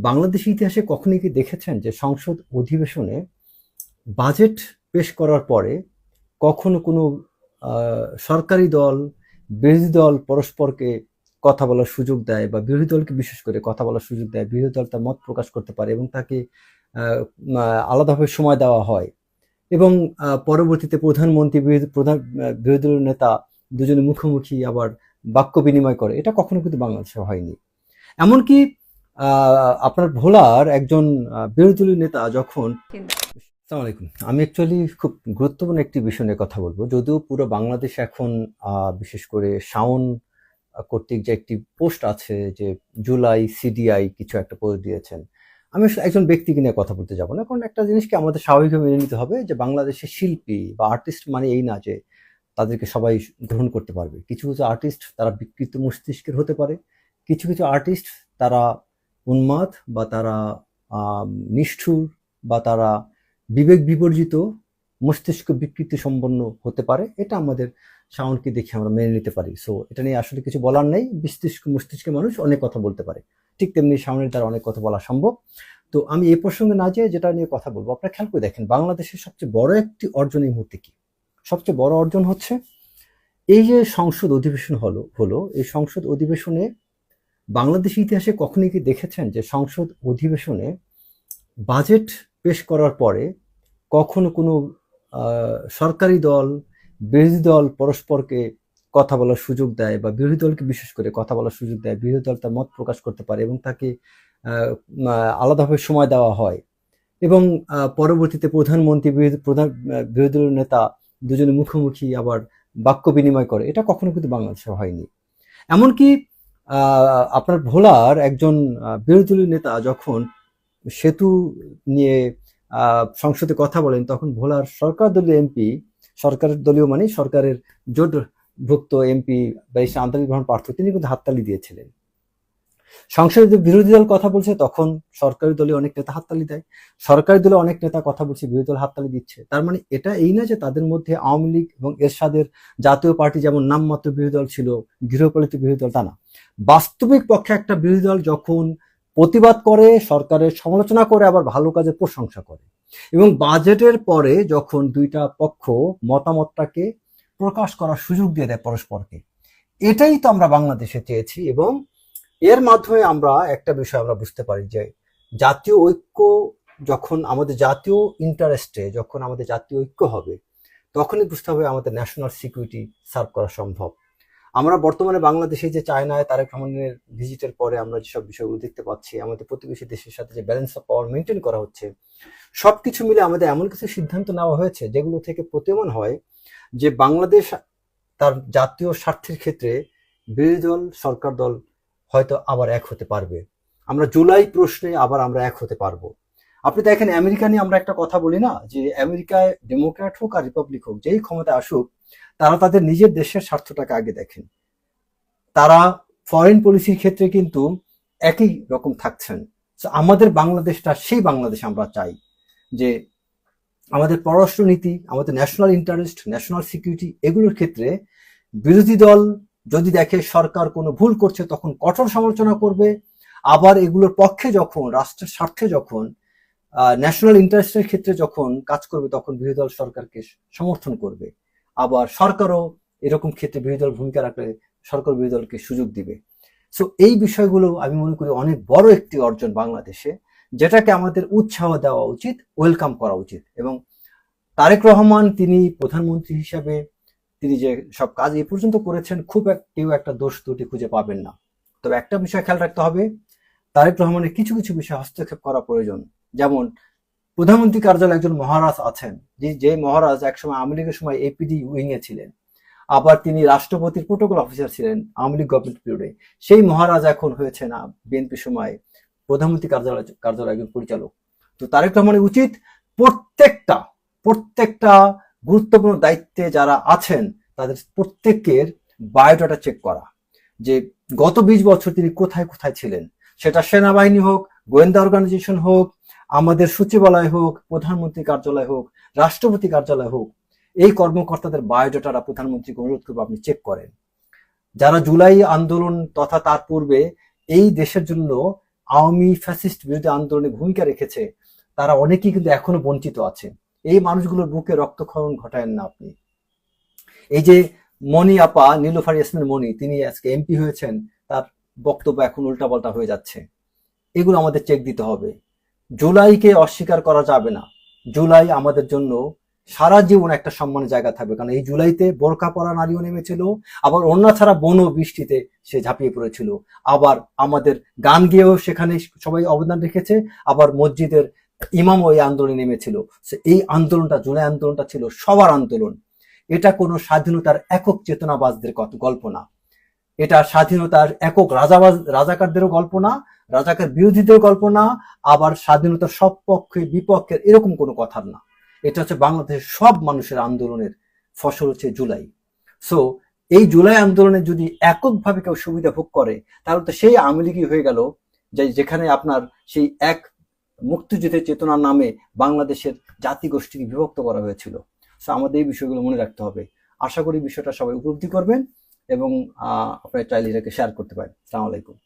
বাংলাদেশের ইতিহাসে কখনোই কি দেখেছেন যে সংসদ অধিবেশনে বাজেট পেশ করার পরে কখনো কোনো সরকারি দল বিরোধী দল পরস্পরকে কথা বলার সুযোগ দেয় বা বিরোধী দলকে বিশেষ করে কথা বলার সুযোগ দেয়, বিরোধী দল তার মত প্রকাশ করতে পারে এবং তাকে আলাদাভাবে সময় দেওয়া হয় এবং পরবর্তীতে প্রধানমন্ত্রী বিরোধী দলের নেতা দুজনে মুখোমুখি আবার বাক্য বিনিময় করে, এটা কখনো কিন্তু বাংলাদেশে হয়নি। এমনকি আপনার ভোলার একজন বিরোধী দলীয় নেতা যখন আসসালামু আলাইকুম, আমি অ্যাকচুয়ালি খুব গুরুত্বপূর্ণ একটি বিষয় নিয়ে কথা বলবো। যদিও পুরো বাংলাদেশ এখন বিশেষ করে শাওন কর্তৃক যে একটি পোস্ট আছে যে জুলাই সিডিআই কিছু একটা পোস্ট দিয়েছেন, আমি আসলে একজন ব্যক্তিকে নিয়ে কথা বলতে যাবো না, কারণ একটা জিনিসকে আমাদের স্বাভাবিকভাবে মেনে নিতে হবে যে বাংলাদেশের শিল্পী বা আর্টিস্ট মানে এই না যে তাদেরকে সবাই গ্রহণ করতে পারবে। কিছু কিছু আর্টিস্ট তারা বিকৃত মস্তিষ্কের হতে পারে, কিছু কিছু আর্টিস্ট তারা উন্মাদ বা তারা নিষ্ঠুর বা তারা বিবেক বিবর্জিত মস্তিষ্ক বিকৃতি সম্পন্ন হতে পারে। এটা আমাদের শাওনকে দেখে আমরা মেনে নিতে পারি। সো এটা নিয়ে আসলে কিছু বলার নেই। মস্তিষ্কের মানুষ অনেক কথা বলতে পারে, ঠিক তেমনি শাওনের দ্বারা অনেক কথা বলা সম্ভব। তো আমি এই প্রসঙ্গে না যেয়ে যেটা নিয়ে কথা বলবো, আপনারা খেয়াল করে দেখেন বাংলাদেশের সবচেয়ে বড় একটি অর্জন এই মুহূর্তে কি? সবচেয়ে বড় অর্জন হচ্ছে এই যে সংসদ অধিবেশন হলো এই সংসদ অধিবেশনে বাংলাদেশের ইতিহাসে কখনোই কি দেখেছেন যে সংসদ অধিবেশনে বাজেট পেশ করার পরে কখনো কোনো সরকারি দল বিরোধী দল পরস্পরকে কথা বলার সুযোগ দেয় বা বিরোধী দলকে বিশেষ করে কথা বলার সুযোগ দেয়, বিরোধী দল তার মত প্রকাশ করতে পারে এবং তাকে আলাদাভাবে সময় দেওয়া হয় এবং পরবর্তীতে প্রধানমন্ত্রী বিরোধী দলের নেতা দুজনে মুখোমুখি আবার বাক্য বিনিময় করে, এটা কখনো কিন্তু বাংলাদেশে হয়নি। এমনকি আপনার ভোলার একজন বিরোধী দলীয় নেতা যখন সেতু নিয়ে সংসদে কথা বলেন, তখন ভোলার সরকার দলীয় এমপি, সরকারের দলীয় মানে সরকারের জোটভুক্ত এমপি ব্যারিস্টার আন্তরিক রহমান পার্থ, তিনি কিন্তু হাততালি দিয়েছিলেন। সংসদে বিরোধী দল কথা বলছে তখন সরকারি দলে অনেক নেতা হাততালি দেয়, সরকারি দলে অনেক নেতা কথা বলছে বিরোধী দল হাততালি দিচ্ছে। তার মানে এটা এই না যে তাদের মধ্যে আওয়ামী লীগ এবং এরশাদের জাতীয় পার্টি যেমন নামমাত্র বিরোধী দল ছিল, গৃহপালিত বিরোধী দল তা না। বাস্তবিক পক্ষে একটা বিরোধী দল যখন প্রতিবাদ করে, সরকারের সমালোচনা করে, আবার ভালো কাজের প্রশংসা করে এবং বাজেটের পরে যখন দুইটা পক্ষ মতামতটাকে প্রকাশ করার সুযোগ দিয়ে দেয় পরস্পরকে, এটাই তো আমরা বাংলাদেশে চেয়েছি। এবং এর মাধ্যমে আমরা একটা বিষয় আমরা বুঝতে পারি যে জাতীয় ঐক্য যখন আমাদের জাতীয় ইন্টারেস্টে, যখন আমাদের জাতীয় ঐক্য হবে, তখনই বুঝতে হবে আমাদের ন্যাশনাল সিকিউরিটি সার্ভ করা সম্ভব। আমরা বর্তমানে বাংলাদেশে যে চায়নায় তারেক রহমানের ভিজিটের পরে আমরা যেসব বিষয়গুলো দেখতে পাচ্ছি, আমাদের প্রতিবেশী দেশের সাথে যে ব্যালেন্স অফ পাওয়ার মেনটেন করা হচ্ছে, সবকিছু মিলে আমাদের এমন কিছু সিদ্ধান্ত নেওয়া হয়েছে যেগুলো থেকে প্রতীয়মান হয় যে বাংলাদেশ তার জাতীয় স্বার্থের ক্ষেত্রে বিরোধী দল সরকার দল হয়তো আবার এক হতে পারবে। আমরা জুলাই প্রশ্নে আবার আমরা এক হতে পারবো। আপনি দেখেন আমেরিকা নিয়ে আমরা একটা কথা বলি না যে আমেরিকায় ডেমোক্র্যাট হোক আর রিপাবলিক হোক, যেই ক্ষমতা আসুক, তারা তাদের নিজের দেশের স্বার্থটাকে আগে দেখেন। তারা ফরেন পলিসির ক্ষেত্রে কিন্তু একই রকম থাকছেন। আমাদের বাংলাদেশটা সেই বাংলাদেশ আমরা চাই যে আমাদের পররাষ্ট্রনীতি, আমাদের ন্যাশনাল ইন্টারেস্ট, ন্যাশনাল সিকিউরিটি, এগুলোর ক্ষেত্রে বিরোধী দল যদি দেখে সরকার কোনো ভুল করছে তখন কঠোর সমালোচনা করবে, আবার এগুলোর পক্ষে যখন রাষ্ট্রের স্বার্থে, যখন ন্যাশনাল ইন্টারেস্টের ক্ষেত্রে যখন কাজ করবে, তখন বিরোধী দল সরকারকে সমর্থন করবে। আবার সরকারও এরকম ক্ষেত্রে বিরোধী দল ভূমিকা রাখলে সরকার বিরোধী দলকে সুযোগ দিবে। সো এই বিষয়গুলো আমি মনে করি অনেক বড় একটি অর্জন বাংলাদেশে, যেটাকে আমাদের উৎসাহ দেওয়া উচিত, ওয়েলকাম করা উচিত। এবং তারেক রহমান তিনি প্রধানমন্ত্রী হিসাবে তিনি যে সব কাজ এ পর্যন্ত করেছেন, খুব কেউ একটা দোষ ত্রুটি খুঁজে পাবেন না। তবে একটা বিষয় খেয়াল রাখতে হবে, তারেক রহমানের কিছু কিছু বিষয় হস্তক্ষেপ করা প্রয়োজন। যেমন প্রধানমন্ত্রী কার্যালয়ে একজন মহারাজ আছেন, যে মহারাজ একসময় আওয়ামী লীগের সময় এপিডি উইং এ ছিলেন, আবার তিনি রাষ্ট্রপতির প্রোটোকল অফিসার ছিলেন আওয়ামী লীগ গভর্নমেন্ট পিরিয়ডে। সেই মহারাজ এখন হয়েছে না বিএনপি সময় প্রধানমন্ত্রী কার্যালয় একজন পরিচালক। তো তারেক রহমানের উচিত প্রত্যেকটা গুরুত্বপূর্ণ দায়িত্বে যারা আছেন তাদের প্রত্যেকের বায়োডাটা চেক করা, যে গত 20 বছর তিনি কোথায় কোথায় ছিলেন, সেটা সেনাবাহিনী হোক, গোয়েন্দা অর্গানাইজেশন হোক, আমাদের সচিবালয় হোক, প্রধানমন্ত্রী কার্যালয় হোক, রাষ্ট্রপতি কার্যালয় হোক, এই কর্মকর্তাদের বায়োডাটারা প্রধানমন্ত্রীকে অনুরোধ করবো আপনি চেক করেন। যারা জুলাই আন্দোলন তথা তার পূর্বে এই দেশের জন্য আওয়ামী ফ্যাসিস্ট বিরোধী আন্দোলনে ভূমিকা রেখেছে, তারা অনেকেই কিন্তু এখনো বঞ্চিত আছে। এই মানুষগুলোর বুকে রক্তক্ষরণ ঘটায়েন না আপনি। এই যে মনি আপা, নীলুফার ইয়াসমিন মনি, তিনি আজকে এমপি হয়েছেন, তার বক্তব্য এখন উল্টাপাল্টা হয়ে যাচ্ছে। এগুলো আমাদের চেক দিতে হবে। জুলাইকে অস্বীকার করা যাবে না। জুলাই আমাদের জন্য সারা জীবন একটা সম্মানের জায়গা থাকবে, কারণ এই জুলাইতে বোরকা পরা নারীও নেমেছিল, আবার ওড়না ছাড়া বনও বৃষ্টিতে সে ঝাঁপিয়ে পড়েছিল, আবার আমাদের গান গেয়েও সেখানে সবাই অবদান রেখেছে, আবার মসজিদের ইমামও এই আন্দোলনে নেমেছিল। এই আন্দোলনটা, জুলাই আন্দোলনটা ছিল সবার আন্দোলন। এটা কোনো স্বাধীনতার একক চেতনাবাজদের গল্প না, এটা স্বাধীনতার একক রাজাকারদেরও গল্প না, রাজাকার বিরোধীদের গল্প না, আবার স্বাধীনতার সব পক্ষে বিপক্ষের এরকম কোনো কথা না। এটা হচ্ছে বাংলাদেশের সব মানুষের আন্দোলনের ফসল হচ্ছে জুলাই। সো এই জুলাই আন্দোলনে যদি এককভাবে কেউ সুবিধা ভোগ করে, তাহলে তো সেই আওয়ামী লীগই হয়ে গেল, যেখানে আপনার সেই এক মুক্তিযুদ্ধের চেতনার নামে বাংলাদেশের জাতিগোষ্ঠীকে বিভক্ত করা হয়েছিল। সো আমাদের এই বিষয়গুলো মনে রাখতে হবে। আশা করি বিষয়টা সবাই উপলব্ধি করবেন এবং আপনার চাইলে এটাকে শেয়ার করতে পারেন। আসসালামু আলাইকুম।